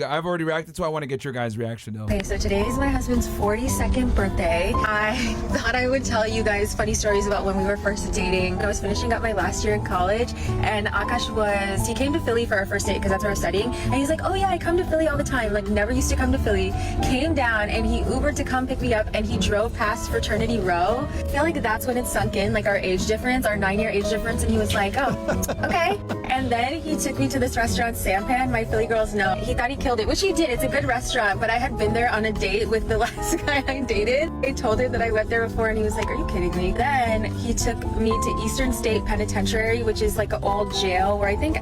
I've already reacted to it. I want to get your guys' reaction though. Okay, so today is my husband's 42nd birthday. I thought I would tell you guys funny stories about when we were first dating. I was finishing up my last year in college, and Akaash he came to Philly for our first date because that's where I was studying. And he's like, oh yeah, I come to Philly all the time. Like, never used to come to Philly. Came down and he Ubered to come pick me up, and he drove past Fraternity Row. I feel like that's when it sunk in, like our age difference, our 9-year age difference. And he was like, oh, okay. And then he took me to this restaurant, Sampan. My Philly girls know. He thought he killed it, which he did. It's a good restaurant, but I had been there on a date with the last guy I dated. I told her that I went there before, and he was like, are you kidding me? Then he took me to Eastern State Penitentiary, which is like an old jail where I think,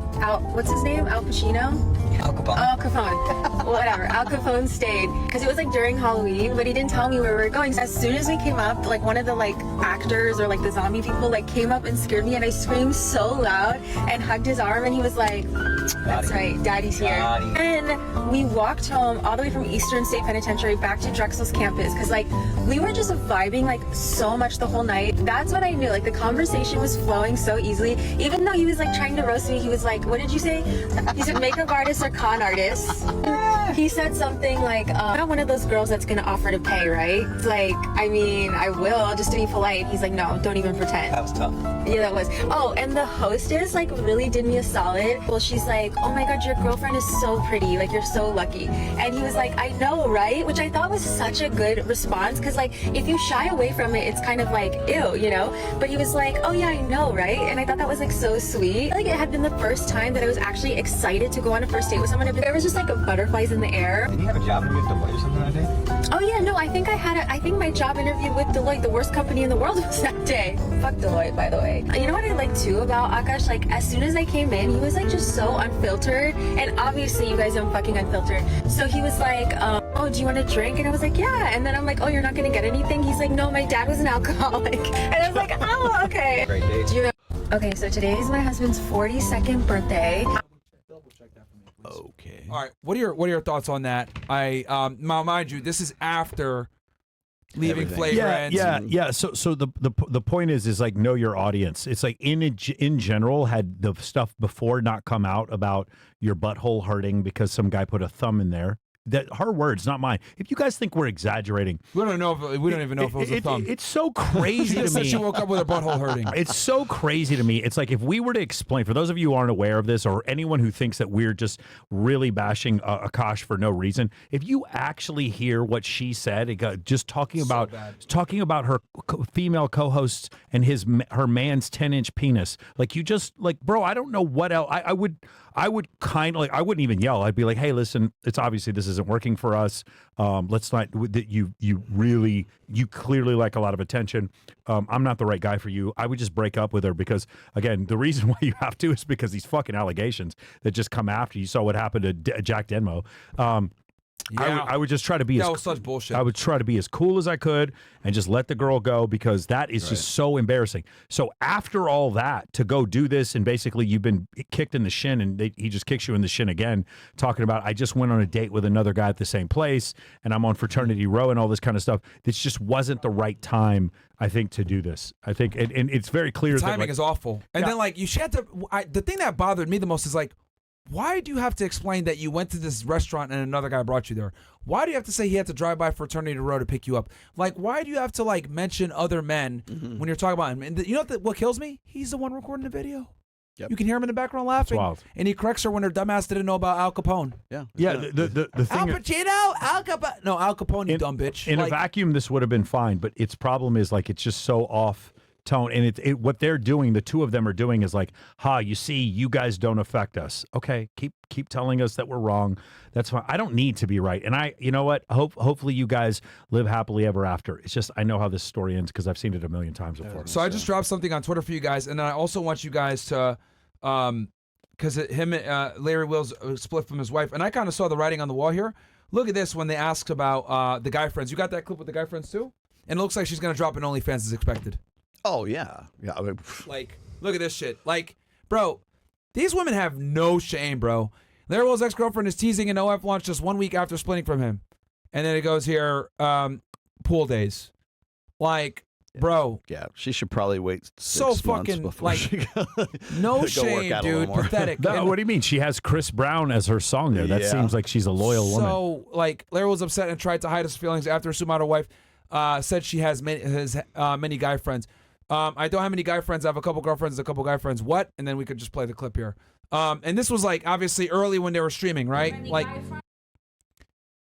what's his name? Al Pacino? Al Capone. Al Capone. Whatever. Al Capone stayed. Because it was like during Halloween, but he didn't tell me where we were going. So as soon as we came up, like one of the like actors or like the zombie people like came up and scared me, and I screamed so loud and hugged his arm, and he was like, that's right, Daddy's here. And we walked home all the way from Eastern State Penitentiary back to Drexel's campus because like we were just vibing like so much the whole night. That's what I knew. Like the conversation was flowing so easily. Even though he was like trying to roast me, he was like, what did you say? He said makeup artists are con artists. He said something like, I'm not one of those girls that's gonna offer to pay, right? It's like, I mean, I will, just to be polite. He's like, no, don't even pretend. That was tough. Yeah, that was. Oh, and the hostess like really did me a solid. Well, she's like, oh my God, your girlfriend is so pretty. Like, you're so lucky. And he was like, I know, right? Which I thought was such a good response. Cause like, if you shy away from it, it's kind of like, ew, you know? But he was like, oh yeah, I know, right? And I thought that was like so sweet. Like it had been the first time that I was actually excited to go on a first date with someone. There was just like butterflies in the air. Did you have a job interview with Deloitte or something that day? Oh yeah, no, I think I think my job interview with Deloitte, the worst company in the world, was that day. Fuck Deloitte, by the way. You know what I like too about Akaash? Like as soon as I came in, he was like just so unfiltered. And obviously you guys know I'm fucking unfiltered. So he was like, oh, do you want a drink? And I was like, yeah. And then I'm like, oh, you're not gonna get anything? He's like, no, my dad was an alcoholic. And I was like, oh, okay. Great date. Do you know? Okay, so today is my husband's 42nd birthday. Double check that for me, please. Okay. All right. What are your thoughts on that? Now mind you, this is after leaving Flagrant. Yeah. So the point is like know your audience. It's like in general, had the stuff before not come out about your butthole hurting because some guy put a thumb in there. That her words, not mine. If you guys think we're exaggerating, we don't even know if it was a thumb. It's so crazy to me. Said she woke up with her butthole hurting. It's so crazy to me. It's like if we were to explain, for those of you who aren't aware of this, or anyone who thinks that we're just really bashing Akaash for no reason, if you actually hear what she said, just talking about her female co-hosts and her man's 10-inch penis, like you just like, bro, I don't know what else. I would kind of like, I wouldn't even yell. I'd be like, hey, listen, it's obviously this isn't working for us. Let's not, you clearly like a lot of attention. I'm not the right guy for you. I would just break up with her because, again, the reason why you have to is because these fucking allegations that just come after you. Saw what happened to Jack Denmo. Yeah. I would just try to be that was such bullshit. I would try to be as cool as I could and just let the girl go because that is just so embarrassing. So after all that, to go do this and basically you've been kicked in the shin and he just kicks you in the shin again, talking about I just went on a date with another guy at the same place and I'm on Fraternity Row and all this kind of stuff. This just wasn't the right time, I think, to do this. I think, and it's very clear the that timing is awful. And then like you had to. The thing that bothered me the most is like, why do you have to explain that you went to this restaurant and another guy brought you there? Why do you have to say he had to drive by Fraternity Row to pick you up? Like, why do you have to like mention other men when you're talking about him? And you know what kills me? He's the one recording the video. Yep. You can hear him in the background laughing. And he corrects her when her dumbass didn't know about Al Capone. Yeah. The thing Al Pacino, Al Capone. No, Al Capone, you dumb bitch. In a vacuum, this would have been fine, but its problem is like it's just so off tone, and what they're doing, the two of them are doing is like, you see, you guys don't affect us. Okay, keep telling us that we're wrong. That's fine. I don't need to be right, and you know what? Hopefully you guys live happily ever after. It's just I know how this story ends because I've seen it a million times before. So I just dropped something on Twitter for you guys, and then I also want you guys to, because Larry Wills split from his wife, and I kind of saw the writing on the wall here. Look at this when they asked about the guy friends. You got that clip with the guy friends too? And it looks like she's gonna drop an OnlyFans as expected. Oh, yeah. I mean, like, look at this shit. Like, bro, these women have no shame, bro. Larry Will's ex-girlfriend is teasing an OF launch just 1 week after splitting from him. And then it goes here, pool days. Like, bro. Yeah, she should probably wait 6 So months fucking, before like, she No go work shame, out a little dude. more. Pathetic. No, And what do you mean? She has Chris Brown as her song there. That Yeah. seems like she's a loyal woman. So, like, Larry was upset and tried to hide his feelings after his supermodel wife said she has many guy friends. I don't have many guy friends. I have a couple girlfriends, a couple guy friends. What? And then we could just play the clip here. And this was like obviously early when they were streaming, right? Like,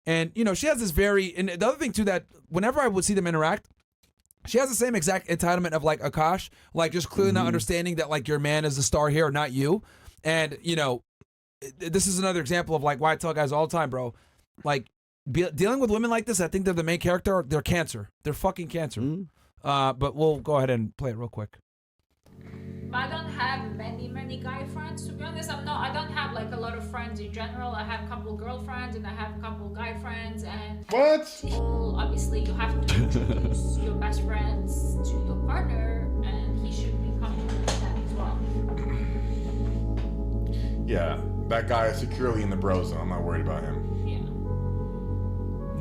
and you know, she has this and the other thing too, that whenever I would see them interact, she has the same exact entitlement of like Akaash, like just clearly not understanding that like your man is the star here, not you. And you know, this is another example of like why I tell guys all the time, bro, like dealing with women like this, I think they're the main character. They're cancer. They're fucking cancer. But we'll go ahead and play it real quick. I don't have many guy friends, to be honest. I don't have like a lot of friends in general. I have a couple girlfriends and I have a couple guy friends, and well, obviously you have to introduce your best friends to your partner, and he should be comfortable with that as well. Yeah, that guy is securely in the bro zone. I'm not worried about him.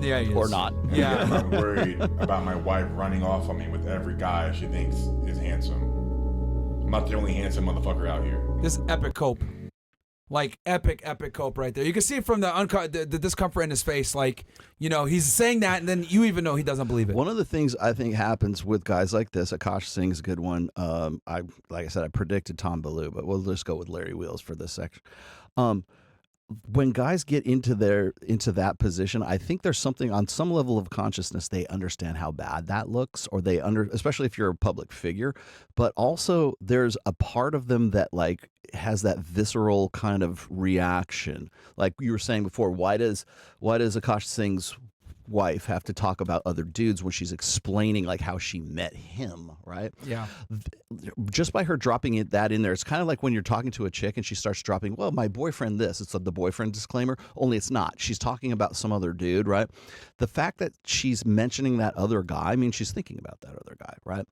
Yeah, he is. Or not. Yeah. I'm worried about my wife running off on me with every guy she thinks is handsome. I'm not the only handsome motherfucker out here. This epic cope. Like epic cope right there. You can see it from the discomfort in his face. Like, you know, he's saying that, and then you even know he doesn't believe it. One of the things I think happens with guys like this, Akaash Singh's a good one. Like I said, I predicted Tom Bellew, but we'll just go with Larry Wheels for this section. When guys get into that position, I think there's something on some level of consciousness. They understand how bad that looks, or especially if you're a public figure. But also, there's a part of them that like has that visceral kind of reaction. Like you were saying before, why does Akaash Singh's wife have to talk about other dudes when she's explaining like how she met him, right? Yeah. Just by her dropping that in there, it's kind of like when you're talking to a chick and she starts dropping, well, my boyfriend this. It's like the boyfriend disclaimer, only it's not. She's talking about some other dude, right? The fact that she's mentioning that other guy, I mean, she's thinking about that other guy, right?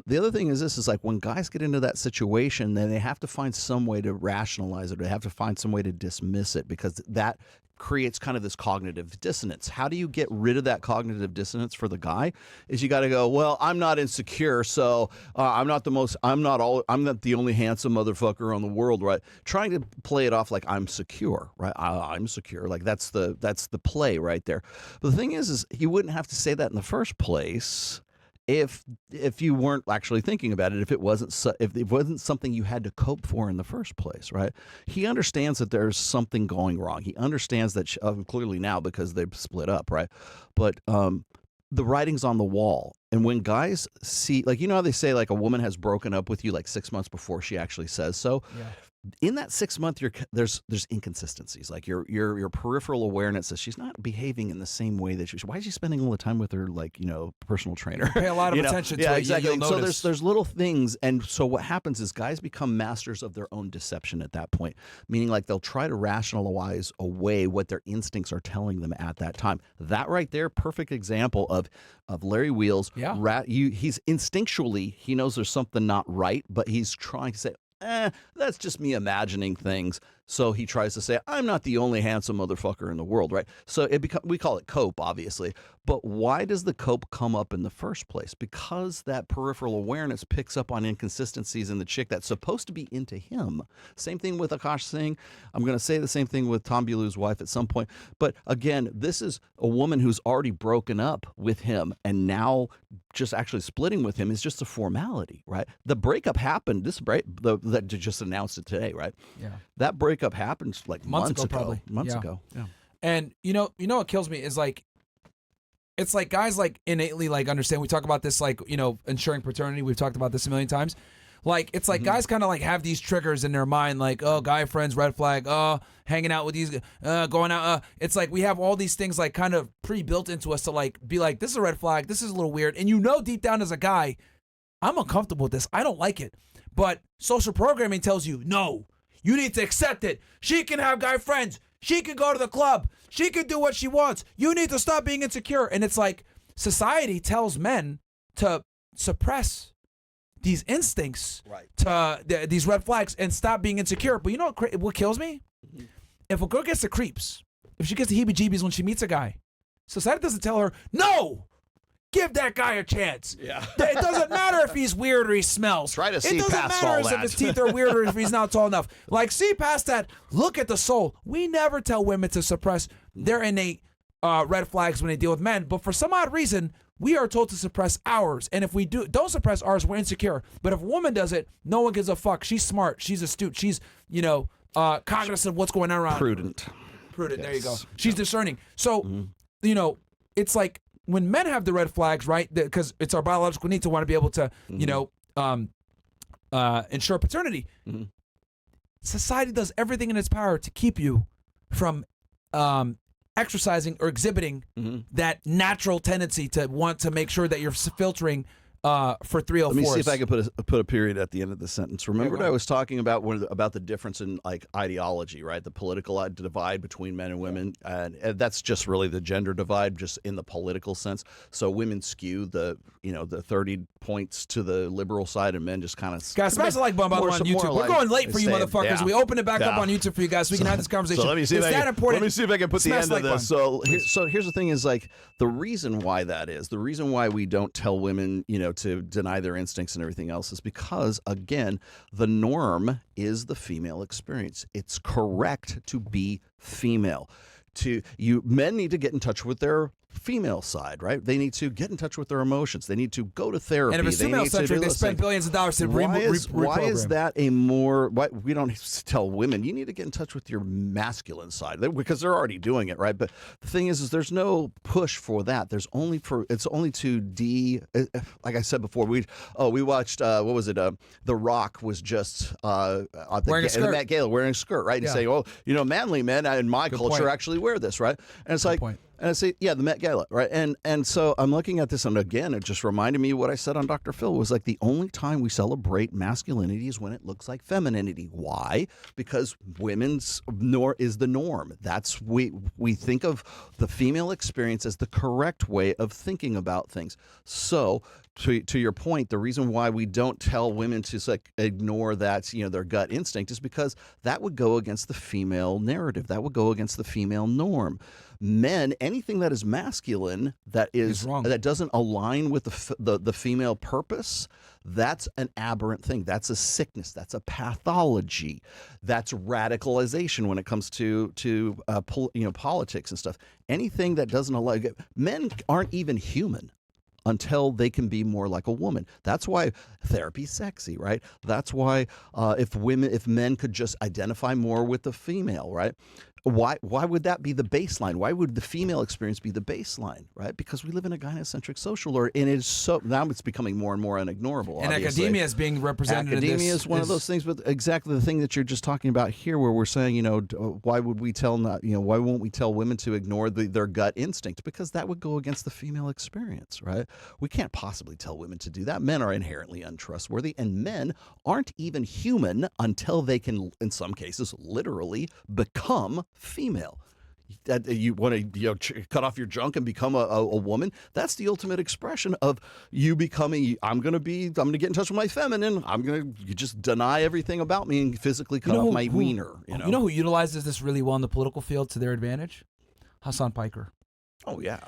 The other thing is this is like when guys get into that situation, then they have to find some way to rationalize it. They have to find some way to dismiss it, because that creates kind of this cognitive dissonance. How do you get rid of that cognitive dissonance for the guy? Is you got to go, well, I'm not insecure, so I'm not the only handsome motherfucker on the world, right? Trying to play it off like I'm secure, right? I'm secure, like that's the play right there. But the thing is you wouldn't have to say that in the first place if you weren't actually thinking about it, if it wasn't something you had to cope for in the first place, right? He understands that there's something going wrong. He understands that clearly now, because they've split up, right? But the writing's on the wall. And when guys see, like, you know how they say like a woman has broken up with you like 6 months before she actually says so? Yeah. In that 6 month, there's inconsistencies. Like your peripheral awareness says she's not behaving in the same way that she should. Why is she spending all the time with her, like, you know, personal trainer? Pay a lot of attention to it. Yeah, exactly. You'll So notice. there's little things, and so what happens is guys become masters of their own deception at that point. Meaning, like, they'll try to rationalize away what their instincts are telling them at that time. That right there, perfect example of Larry Wheels. Yeah. He's instinctually, he knows there's something not right, but he's trying to say, that's just me imagining things. So he tries to say, I'm not the only handsome motherfucker in the world, right? So we call it cope, obviously. But why does the cope come up in the first place? Because that peripheral awareness picks up on inconsistencies in the chick that's supposed to be into him. Same thing with Akaash Singh. I'm going to say the same thing with Tom Bellew's wife at some point. But again, this is a woman who's already broken up with him, and now just actually splitting with him is just a formality, right? The breakup happened. That just announced it today, right? Yeah. That breakup happened like months ago. Probably. Months Yeah. ago. Yeah. And you know what kills me is like, it's like guys like innately like understand. We talk about this, like, you know, ensuring paternity. We've talked about this a million times. Like, it's like guys kind of like have these triggers in their mind, like, oh, guy friends, red flag, oh, hanging out with these, going out. It's like we have all these things like kind of pre-built into us to like be like, this is a red flag, this is a little weird. And you know deep down as a guy, I'm uncomfortable with this. I don't like it. But social programming tells you, no, you need to accept it. She can have guy friends. She can go to the club. She can do what she wants. You need to stop being insecure. And it's like society tells men to suppress these instincts, Right. to these red flags, and stop being insecure. But you know what kills me? If a girl gets the creeps, if she gets the heebie-jeebies when she meets a guy, society doesn't tell her, no, Give that guy a chance. Yeah. It doesn't matter if he's weird or he smells. Try to see It past doesn't all matter that. if his teeth are weird or if he's not tall enough. Like, see past that. Look at the soul. We never tell women to suppress their innate red flags when they deal with men, but for some odd reason, we are told to suppress ours. And if we don't suppress ours, we're insecure. But if a woman does it, no one gives a fuck. She's smart. She's astute. She's, cognizant of what's going on around. Prudent. Yes. There you go. She's discerning. So, it's like when men have the red flags, right? Because it's our biological need to want to be able to, ensure paternity. Mm-hmm. Society does everything in its power to keep you from exercising or exhibiting that natural tendency to want to make sure that you're filtering for 304s. Let me see if I can put a period at the end of the sentence. Remember what I was talking about about the difference in like ideology, right? The political divide between men and women, and that's just really the gender divide, just in the political sense. So women skew the 30 points to the liberal side, and men just kind of guys, smash the like button on YouTube. We're going late for you motherfuckers. Yeah. We open it back up on YouTube for you guys so we can have this conversation. So let me see if I can put the Smash end like of this. button. So here's the thing: is like the reason why that is the reason why we don't tell women, to deny their instincts and everything else is because, again, the norm is the female experience. It's correct to be female. Men need to get in touch with their female side, right? They need to get in touch with their emotions. They need to go to therapy. And if it's female-centric, they spend billions of dollars to reprogram. Why is that a more... we don't tell women, you need to get in touch with your masculine side, because they're already doing it, right? But the thing is there's no push for that. It's only to like I said before, we watched, what was it? The Rock was just wearing a skirt. the Met Gala wearing a skirt, right? And saying, manly men in my culture actually wear this, right? And it's and I say, yeah, the Met Gala, right? And so I'm looking at this, and again, it just reminded me what I said on Dr. Phil was like the only time we celebrate masculinity is when it looks like femininity. Why? Because women's is the norm. We think of the female experience as the correct way of thinking about things. So to your point, the reason why we don't tell women to ignore that, their gut instinct is because that would go against the female narrative. That would go against the female norm. Men, anything that is masculine that is wrong, that doesn't align with the female purpose, that's an aberrant thing. That's a sickness. That's a pathology. That's radicalization when it comes to politics and stuff. Anything that doesn't align, men aren't even human until they can be more like a woman. That's why therapy's sexy, right? That's why if men could just identify more with the female, right? Why would that be the baseline? Why would the female experience be the baseline, right? Because we live in a gynocentric social order, and now it's becoming more and more unignorable. And obviously. academia is being represented. Academia is one of those things, but exactly the thing that you're just talking about here, where we're saying, why won't we tell women to ignore their gut instinct? Because that would go against the female experience, right? We can't possibly tell women to do that. Men are inherently untrustworthy, and men aren't even human until they can, in some cases, literally become female. You want to cut off your junk and become a woman. That's the ultimate expression of you becoming. I'm gonna get in touch with my feminine. You just deny everything about me and physically cut off my wiener. You know who utilizes this really well in the political field to their advantage? Hassan Piker. Oh yeah.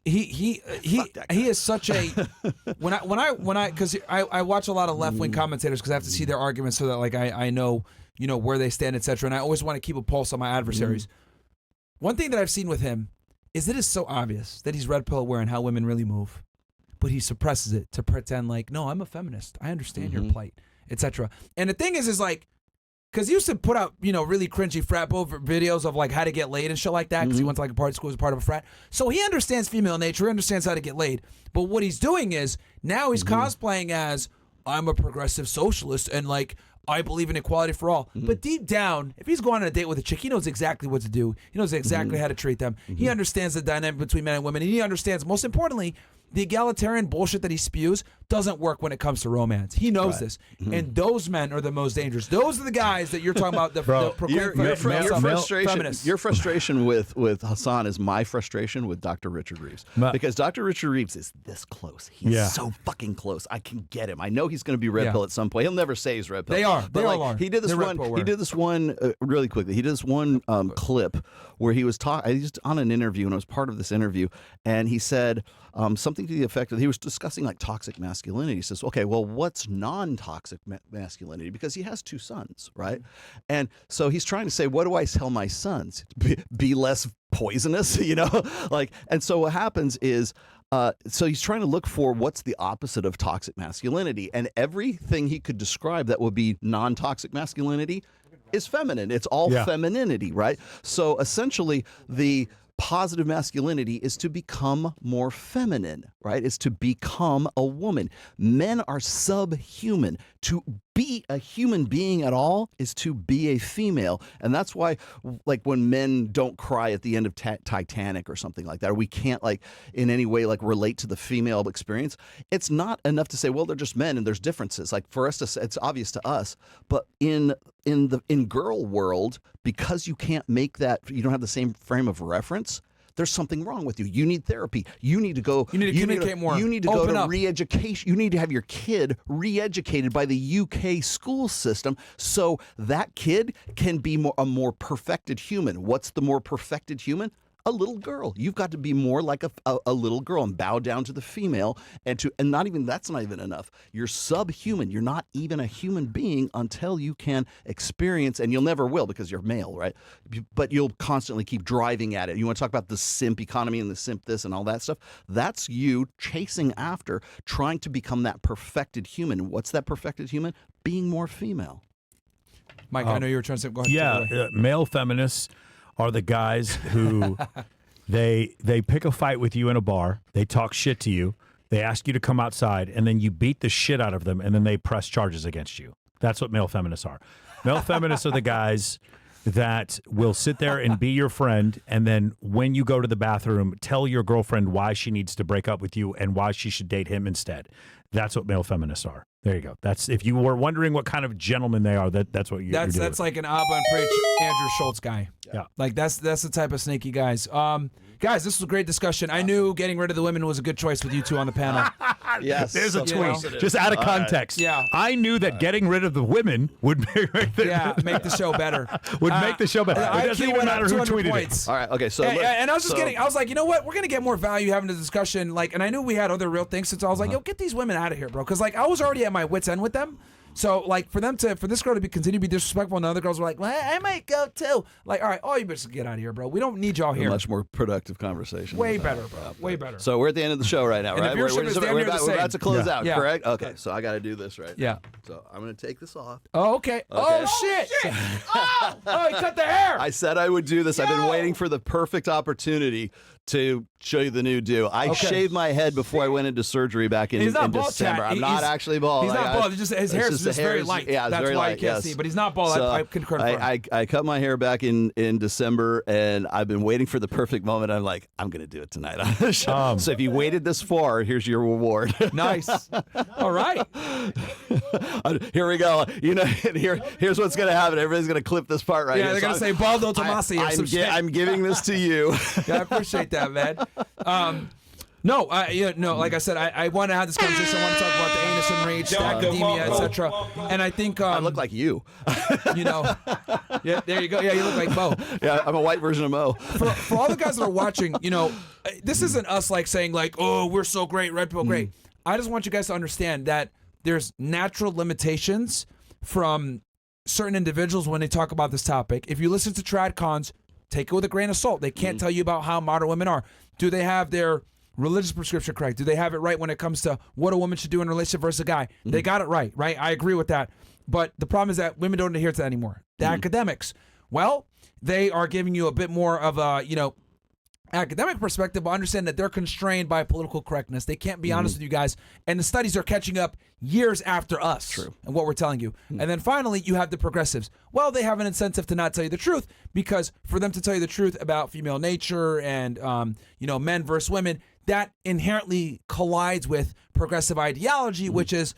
He is such a when I because I watch a lot of left wing commentators because I have to see their arguments so that I know where they stand, etc. And I always want to keep a pulse on my adversaries. One thing that I've seen with him is it is so obvious that he's red pill aware and how women really move, but he suppresses it to pretend like, no, I'm a feminist. I understand your plight, etc. And the thing is because he used to put out, really cringy frat boy videos of how to get laid and shit like that because he went to a party school as part of a frat. So he understands female nature, he understands how to get laid. But what he's doing is now he's cosplaying as I'm a progressive socialist and I believe in equality for all. But deep down, if he's going on a date with a chick, he knows exactly what to do. He knows exactly how to treat them. He understands the dynamic between men and women. And he understands, most importantly, the egalitarian bullshit that he spews doesn't work when it comes to romance. He knows this. And those men are the most dangerous. Those are the guys that you're talking about, the your frustration with Hassan is my frustration with Dr. Richard Reeves. Because Dr. Richard Reeves is this close. He's so fucking close. I can get him. I know he's going to be Red Pill at some point. He'll never say he's Red Pill. They are. They all are. He did this one. He did this one really quickly. He did this one clip where he was talking. He was on an interview, and I was part of this interview, and he said something to the effect of, he was discussing like toxic masculinity. He says, okay, well, what's non-toxic masculinity? Because he has 2 sons, right? And so he's trying to say, what do I tell my sons? Be less poisonous, you know? And so what happens is, so he's trying to look for what's the opposite of toxic masculinity. And everything he could describe that would be non-toxic masculinity is feminine. It's all femininity, right? So essentially, the positive masculinity is to become more feminine, right? It's to become a woman. Men are subhuman. To be a human being at all is to be a female. And that's why, like, when men don't cry at the end of Titanic or something like that, or we can't, like, in any way, like, relate to the female experience, it's not enough to say, well, they're just men and there's differences. Like, for us to say, it's obvious to us, but in girl world, because you can't make that, you don't have the same frame of reference, there's something wrong with you. You need therapy. You need to go. You need to communicate more. You need to go to re-education. You need to have your kid re-educated by the UK school system so that kid can be a more perfected human. What's the more perfected human? A little girl. You've got to be more like a little girl and bow down to the female, and not even that's not even enough. You're subhuman. You're not even a human being until you can experience, and you'll never will because you're male, right? But you'll constantly keep driving at it. You want to talk about the simp economy and the simp this and all that stuff? That's you chasing after, trying to become that perfected human. What's that perfected human? Being more female. Mike, I know you were trying to say, go ahead. Yeah, male feminists are the guys who they pick a fight with you in a bar, they talk shit to you, they ask you to come outside, and then you beat the shit out of them, and then they press charges against you. That's what male feminists are. Male feminists are the guys that will sit there and be your friend, and then when you go to the bathroom, tell your girlfriend why she needs to break up with you and why she should date him instead. That's what male feminists are. There you go. That's, if you were wondering what kind of gentleman they are, that's what you're doing. That's like an Abba and Preach Andrew Schultz guy. Yeah. Like that's the type of snaky guys. Guys, this was a great discussion. I knew getting rid of the women was a good choice with you two on the panel. Yes. There's a tweet. Just out of context. Yeah. I knew that getting rid of the women would make the show better. Make the show better. It doesn't even matter who tweeted points. it. All right. Okay. So and I was just kidding. I was like, you know what? We're gonna get more value having the discussion. Like, and I knew we had other real things. So I was like, yo, get these women out of here, bro. Because like I was already at my wits' end with them. So like for this girl to continue to be disrespectful, and the other girls were like, well, I might go too. Like, all right, you better get out of here, bro. We don't need y'all here. A much more productive conversation. Way better, bro. Way better. So we're at the end of the show right now, right? We're about to close out, correct? Okay. So I got to do this, right? Yeah. So I'm going to take this off. Oh, okay. Oh shit. Oh, he cut the hair. I said I would do this. I've been waiting for the perfect opportunity to show you the new do. I shaved my head before I went into surgery back in December. I'm not actually bald. He's not bald. His hair is just very light. Yeah, that's very why light, you can't see. But he's not bald. So I can confirm. I cut my hair back in December, and I've been waiting for the perfect moment. I'm like, I'm going to do it tonight on the show. So if you waited this far, here's your reward. Nice. All right. Here we go. You know, here's what's going to happen. Everybody's going to clip this part right here. Yeah, they're going to say Baldo Tomasi or some shit. I'm giving this to you. Yeah, I appreciate that, man. Like I said, I want to have this conversation. I want to talk about the anus and reach, the academia, etc. And I think I look like you. Yeah, there you go. Yeah, you look like Mo. Yeah, I'm a white version of Mo. For all the guys that are watching, this isn't us like saying like, oh, we're so great, Red Pill, great. I just want you guys to understand that there's natural limitations from certain individuals when they talk about this topic. If you listen to trad cons, take it with a grain of salt. They can't tell you about how modern women are. Do they have their religious prescription correct? Do they have it right when it comes to what a woman should do in a relationship versus a guy? They got it right? I agree with that. But the problem is that women don't adhere to that anymore. The academics, well, they are giving you a bit more of a, academic perspective, but understand that they're constrained by political correctness. They can't be honest with you guys. And the studies are catching up years after us and what we're telling you. And then finally, you have the progressives. Well, they have an incentive to not tell you the truth because for them to tell you the truth about female nature and, men versus women, that inherently collides with progressive ideology, which is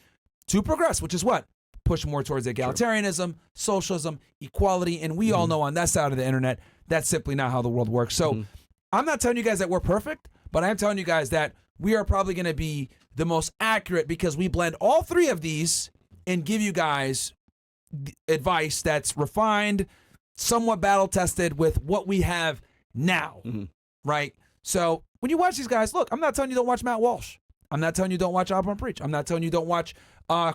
to progress, which is what? Push more towards egalitarianism, socialism, equality, and we all know on that side of the internet, that's simply not how the world works. So I'm not telling you guys that we're perfect, but I'm telling you guys that we are probably going to be the most accurate because we blend all three of these and give you guys advice that's refined, somewhat battle-tested with what we have now, right? So when you watch these guys, look, I'm not telling you don't watch Matt Walsh. I'm not telling you don't watch Alvin Preach. I'm not telling you don't watch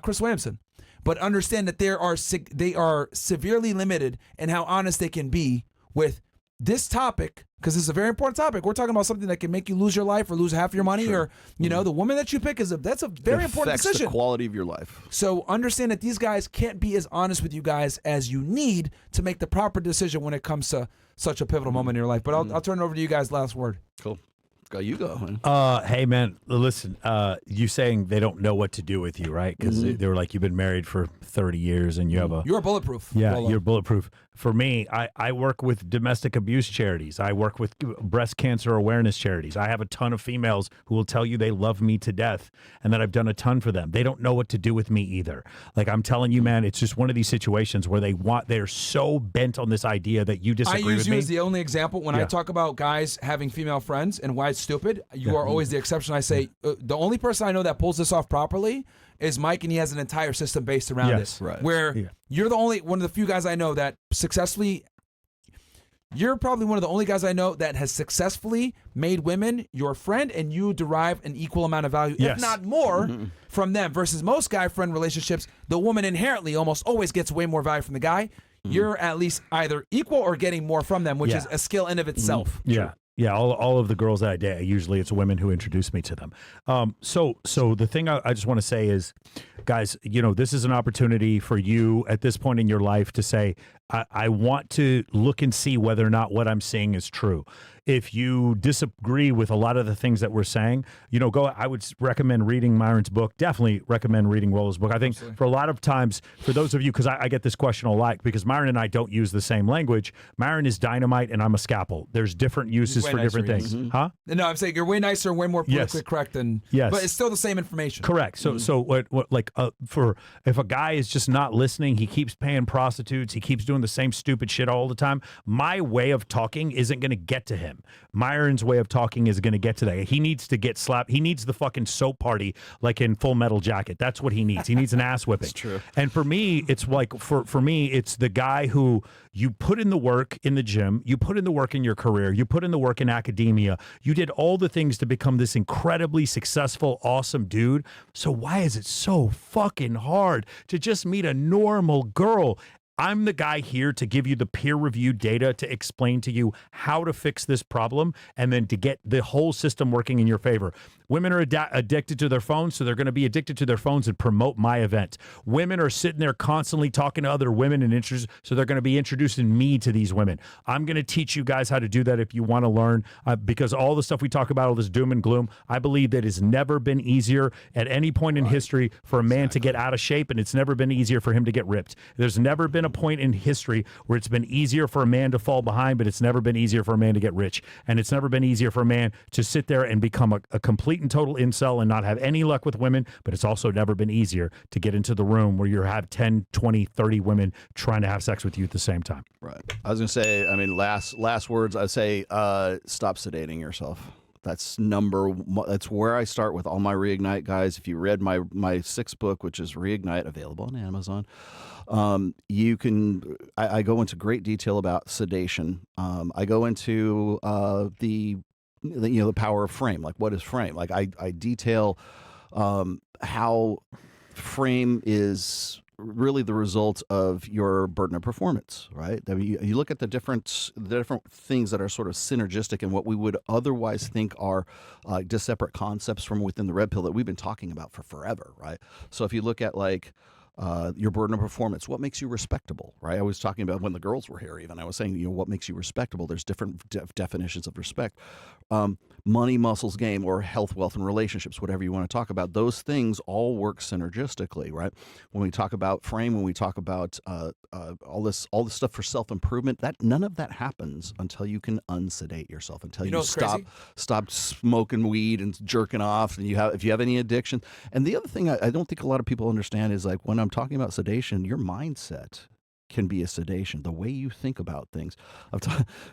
Chris Williamson. But understand that they are severely limited in how honest they can be with this topic, because this is a very important topic. We're talking about something that can make you lose your life or lose half your money, or the woman that you pick that's a very important decision. The quality of your life. So understand that these guys can't be as honest with you guys as you need to make the proper decision when it comes to such a pivotal moment in your life. But I'll turn it over to you guys. Last word. Cool. You go. Man. Hey man, listen. You saying they don't know what to do with you, right? Because they were like, you've been married for 30 years and you have you're bulletproof. Yeah, Rollo. you're bulletproof. For me, I work with domestic abuse charities. I work with breast cancer awareness charities. I have a ton of females who will tell you they love me to death and that I've done a ton for them. They don't know what to do with me either. Like I'm telling you, man, it's just one of these situations where they're so bent on this idea that you disagree with me. I use you as the only example when I talk about guys having female friends and why it's stupid. You are always the exception. I say the only person I know that pulls this off properly is Mike, and he has an entire system based around it. Right. Where you're the only one of the few guys I know that successfully. You're probably one of the only guys I know that has successfully made women your friend, and you derive an equal amount of value, if not more, from them. Versus most guy-friend relationships, the woman inherently almost always gets way more value from the guy. You're at least either equal or getting more from them, which is a skill in of itself. Yeah. Yeah, all of the girls that I date, usually it's women who introduce me to them. So the thing I just want to say is, guys, this is an opportunity for you at this point in your life to say, I want to look and see whether or not what I'm saying is true. If you disagree with a lot of the things that we're saying, I would recommend reading Myron's book. Definitely recommend reading Rollo's book. I think for a lot of times, for those of you, because I get this question a lot, because Myron and I don't use the same language. Myron is dynamite and I'm a scalpel. There's different uses for different things. Huh? No, I'm saying you're way nicer and way more politically correct than, but it's still the same information. Correct. So what for if a guy is just not listening, he keeps paying prostitutes, he keeps doing the same stupid shit all the time. My way of talking isn't going to get to him. Myron's way of talking is going to get to that. He needs to get slapped. He needs the fucking soap party like in Full Metal Jacket. That's what he needs. He needs an ass whipping. That's true. And for me, it's like for me, it's the guy who you put in the work in the gym, you put in the work in your career, you put in the work in academia, you did all the things to become this incredibly successful, awesome dude. So why is it so fucking hard to just meet a normal girl? I'm the guy here to give you the peer-reviewed data to explain to you how to fix this problem and then to get the whole system working in your favor. Women are addicted to their phones, so they're going to be addicted to their phones and promote my event. Women are sitting there constantly talking to other women and so they're going to be introducing me to these women. I'm going to teach you guys how to do that if you want to learn, because all the stuff we talk about, all this doom and gloom, I believe that it's never been easier at any point in history for a man to get out of shape, and it's never been easier for him to get ripped. There's never been a point in history where it's been easier for a man to fall behind, but it's never been easier for a man to get rich. And it's never been easier for a man to sit there and become a complete and total incel and not have any luck with women, but it's also never been easier to get into the room where you have 10, 20, 30 women trying to have sex with you at the same time. Right. I was going to say, last words, I'd say stop sedating yourself. That's where I start with all my Reignite guys. If you read my sixth book, which is Reignite, available on Amazon, you can. I go into great detail about sedation. I go into the power of frame. Like, what is frame? Like, I detail how frame is really the result of your burden of performance, right? I mean, you look at the different things that are sort of synergistic and what we would otherwise think are just separate concepts from within the Red Pill that we've been talking about for forever, right? So if you look at like your burden of performance. What makes you respectable, right? I was talking about when the girls were here even. I was saying, what makes you respectable? There's different definitions of respect. Money, muscles, game, or health, wealth, and relationships, whatever you want to talk about. Those things all work synergistically, right? When we talk about frame, when we talk about all this stuff for self-improvement, that none of that happens until you can unsedate yourself, until you stop smoking weed and jerking off, and if you have any addiction. And the other thing I don't think a lot of people understand is, like, when I'm talking about sedation, your mindset can be a sedation. The way you think about things.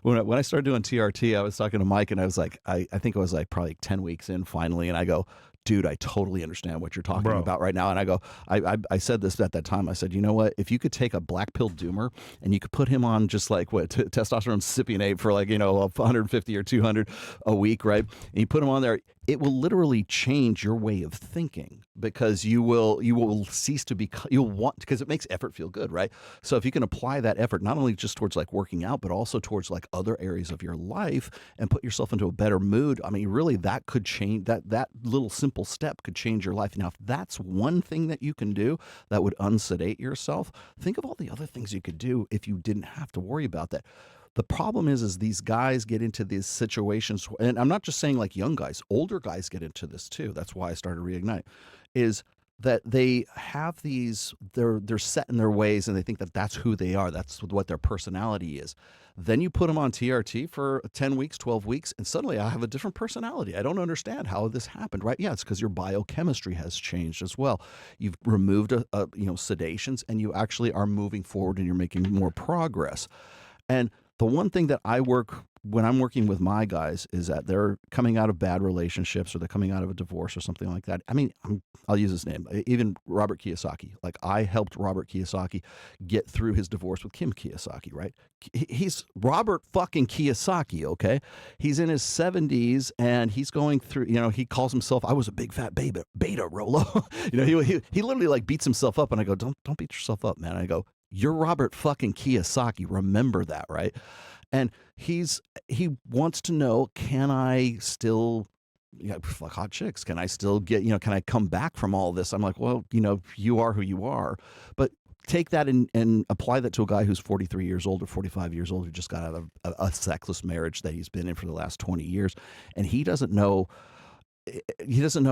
When I started doing TRT, I was talking to Mike, and I was like, I think it was like probably 10 weeks in finally, and I go, dude, I totally understand what you're talking about right now. And I go, I said this at that time. I said, you know what? If you could take a black pill doomer and you could put him on just like testosterone cypionate for 150 or 200 a week, right? And you put him on there, it will literally change your way of thinking, because you will cease to be, you'll want, because it makes effort feel good, right? So if you can apply that effort, not only just towards like working out, but also towards like other areas of your life, and put yourself into a better mood, I mean, really that could change, that little simple step could change your life. Now, if that's one thing that you can do that would unsedate yourself, think of all the other things you could do if you didn't have to worry about that. The problem is these guys get into these situations, and I'm not just saying like young guys, older guys get into this too. That's why I started Reignite, is that they have these, they're set in their ways, and they think that that's who they are. That's what their personality is. Then you put them on TRT for 10 weeks, 12 weeks, and suddenly I have a different personality. I don't understand how this happened, right? Yeah, it's because your biochemistry has changed as well. You've removed sedations, and you actually are moving forward, and you're making more progress. And the one thing that when I'm working with my guys is that they're coming out of bad relationships, or they're coming out of a divorce or something like that. I mean, I'll use his name. Even Robert Kiyosaki. Like, I helped Robert Kiyosaki get through his divorce with Kim Kiyosaki, right? He's Robert fucking Kiyosaki, okay? He's in his 70s, and he's going through, he calls himself, I was a big fat beta Rollo. He literally like beats himself up, and I go, don't beat yourself up, man. And I go, you're Robert fucking Kiyosaki. Remember that, right? And he wants to know, can I still, fuck hot chicks? Can I still get, can I come back from all this? I'm like, well, you are who you are. But take that and apply that to a guy who's 43 years old or 45 years old, who just got out of a sexless marriage that he's been in for the last 20 years. And he doesn't know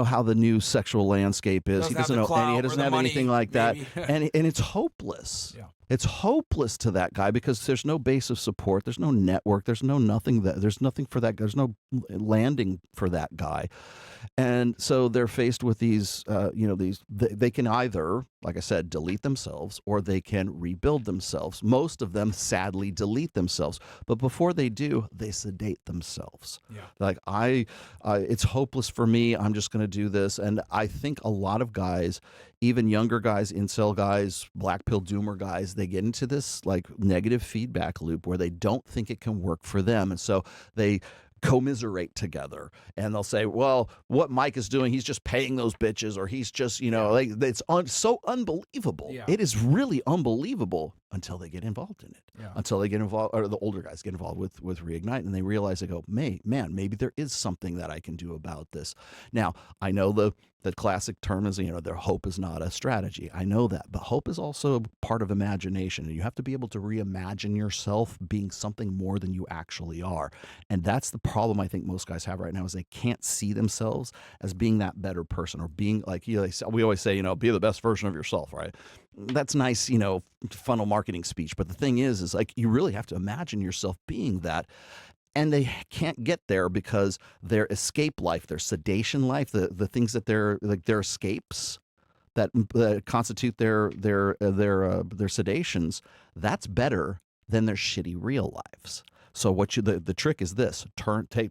how the new sexual landscape is. He doesn't know any. He doesn't have anything like that, and it's hopeless. Yeah. It's hopeless to that guy, because there's no base of support. There's no network. There's nothing for that. There's no landing for that guy, and so they're faced with these. They can either, like I said, delete themselves, or they can rebuild themselves. Most of them, sadly, delete themselves, but before they do, they sedate themselves. Yeah. Like, it's hopeless for me. I'm just going to do this, and I think a lot of guys, even younger guys, incel guys, black pill doomer guys, they get into this like negative feedback loop where they don't think it can work for them. And so they commiserate together, and they'll say, well, what Mike is doing, he's just paying those bitches, or he's just, it's so unbelievable. Yeah. It is really unbelievable until they get involved in it. Yeah. Until they get involved, or the older guys get involved with Reignite, and they realize, they go, man, maybe there is something that I can do about this. Now, I know the classic term is, their hope is not a strategy. I know that, but hope is also part of imagination, and you have to be able to reimagine yourself being something more than you actually are. And that's the problem I think most guys have right now, is they can't see themselves as being that better person, or being like, we always say, be the best version of yourself, right? That's nice, funnel marketing speech. But the thing is like, you really have to imagine yourself being that. And they can't get there because their escape life, their sedation life, the things that they're like, their escapes that constitute their sedations, that's better than their shitty real lives. So the trick is this: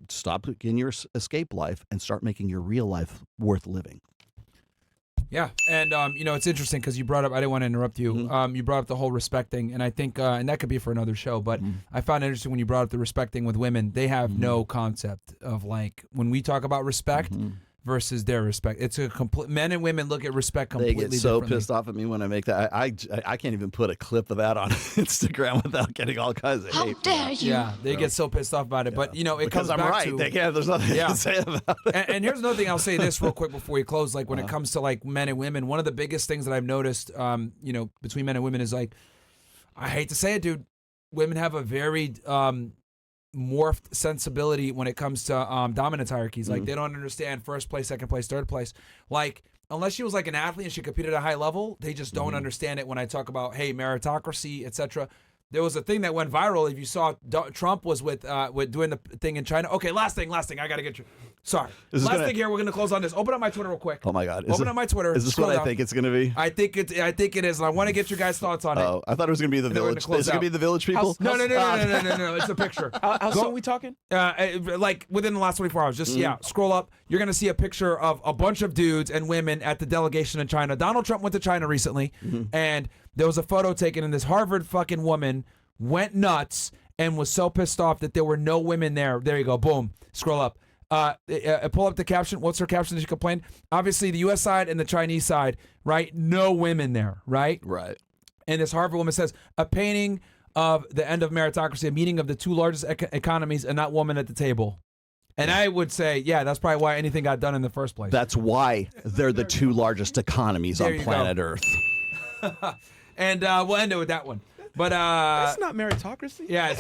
stop in your escape life and start making your real life worth living. Yeah, and it's interesting because you brought up, I didn't want to interrupt you, you brought up the whole respecting, and I think, and that could be for another show, but I found it interesting when you brought up the respecting with women. They have no concept of, like, when we talk about respect, versus their respect. It's a complete. Men and women look at respect completely They get so differently. pissed off at me when I make that. I can't even put a clip of that on Instagram without getting all kinds of hate. How dare you? Yeah, they get so pissed off about it. But it Because comes I'm back right. to There's nothing to say about it. and here's another thing. I'll say this real quick before we close. Like when it comes to like men and women, one of the biggest things that I've noticed, between men and women is like, I hate to say it, dude, women have a very morphed sensibility when it comes to dominance hierarchies. Like they don't understand first place, second place, third place. Like unless she was like an athlete and she competed at a high level, they just don't understand it when I talk about, hey, meritocracy, etc. There was a thing that went viral. If you saw, Trump was with doing the thing in China. Okay, last thing. I got to get you. Sorry. Last thing here. We're going to close on this. Open up my Twitter real quick. Oh, my God. Open up my Twitter. Is this what I think it's going to be? I think it is, and I want to get your guys' thoughts on it. Oh, I thought it was going to be the village. Is it going to be the village people? No. It's a picture. How soon are we talking? Like within the last 24 hours. Just, scroll up. You're going to see a picture of a bunch of dudes and women at the delegation in China. Donald Trump went to China recently, and there was a photo taken, and this Harvard fucking woman went nuts and was so pissed off that there were no women there. There you go. Boom. Scroll up. Pull up the caption. What's her caption that she complained? Obviously, the U.S. side and the Chinese side, right? No women there, right? Right. And this Harvard woman says, a painting of the end of meritocracy, a meeting of the two largest economies and not woman at the table. And I would say, yeah, that's probably why anything got done in the first place. That's why they're the two largest economies There on you planet go. Earth. And we'll end it with that one. But That's not meritocracy. yeah,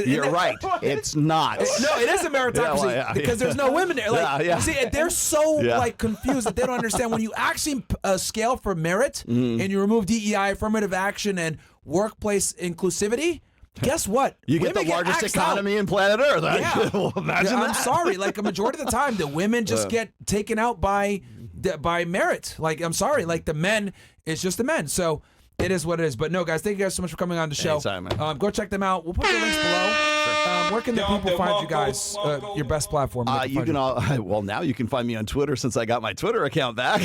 You're right. It's not. No, it is a meritocracy because there's no women there. Like, see, they're so like confused that they don't understand when you actually scale for merit and you remove DEI, affirmative action, and workplace inclusivity. Guess what? You get the Women largest axed economy out. in planet Earth. Yeah. Well, imagine I'm that. sorry. Like a majority of the time, the women just get taken out by merit. Like I'm sorry. Like the men, it's just the men. So. It is what it is. But no, guys, thank you guys so much for coming on the show. Anytime, man. Go check them out. We'll put the links below. Where can the people find you guys? Your best platform. You can now you can find me on Twitter since I got my Twitter account back.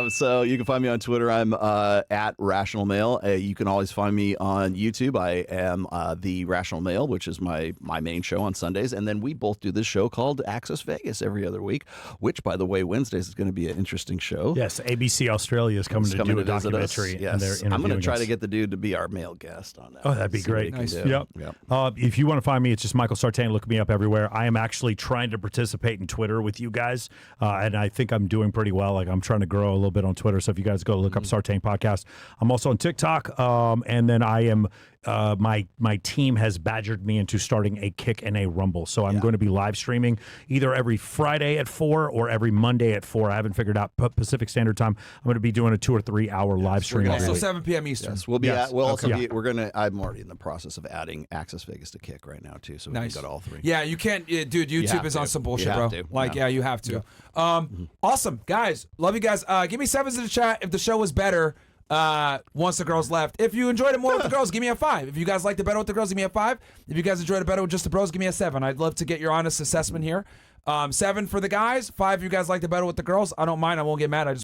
So you can find me on Twitter. I'm at Rational Male. You can always find me on YouTube. I am the Rational Male, which is my main show on Sundays. And then we both do this show called Access Vegas every other week, which, by the way, Wednesdays is going to be an interesting show. Yes, ABC Australia is coming to do a visit us. documentary. Yes. And they're I'm going to interviewing try us. to get the dude to be our male guest on that. Oh, that'd be See what great. he can Nice. do. Yep. If you want to find me, it's just Michael Sartain. Look me up everywhere. I am actually trying to participate in Twitter with you guys, and I think I'm doing pretty well. Like I'm trying to grow a little bit on Twitter. So if you guys go look up Sartain Podcast, I'm also on TikTok, and then I am. My team has badgered me into starting a Kick and a Rumble. So I'm going to be live streaming either every Friday at 4 or every Monday at 4. I haven't figured out Pacific Standard Time. I'm going to be doing a 2 or 3 hour live stream. Also 7 p.m. Eastern. Yes, we'll be Yes. at. We'll also Okay. be. We're gonna. I'm already in the process of adding Access Vegas to Kick right now too, so we Nice. can go to all three. Yeah, you can't, dude. YouTube have is on to. some You bullshit, have bro. to. Like, Yeah. you have to. Awesome, guys. Love you guys. Give me 7s in the chat if the show was better once the girls left. If you enjoyed it more with the girls, give me a 5. If you guys liked it better with the girls, give me a 5. If you guys enjoyed it better with just the bros, give me a 7. I'd love to get your honest assessment here. 7 for the guys, 5 if you guys liked it better with the girls. I don't mind. I won't get mad. I just